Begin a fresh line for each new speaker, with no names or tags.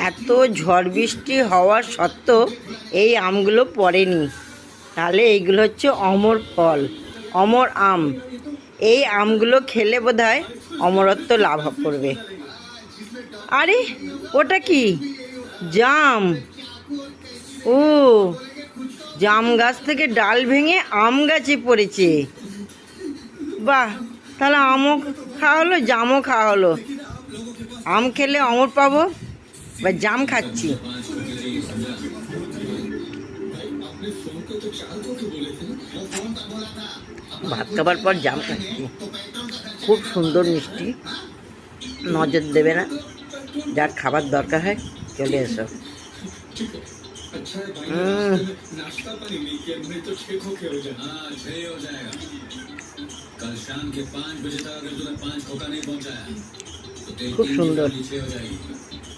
এত ঝড় বৃষ্টি হওয়ার সত্ত্বেও এই আমগুলো পড়েনি। তাহলে এইগুলো হচ্ছে অমর ফল, অমর আম। এই আমগুলো খেলে বোধহয় অমরত্ব লাভ করবে। আরে ওটা কি? জাম। ও, জাম গাছ থেকে ডাল ভেঙে আম গাছে পড়েছে। বাহ, তাহলে আমও খাওয়া হলো, জামও খাওয়া হলো। আম খেলে অমর পাবো, বা জাম খাচ্ছি। ভাত খাবার পর জাম খাচ্ছি, খুব সুন্দর মিষ্টি। নজর দেবে না, যার খাবার দরকার হয় চলে এসো। খুব সুন্দর।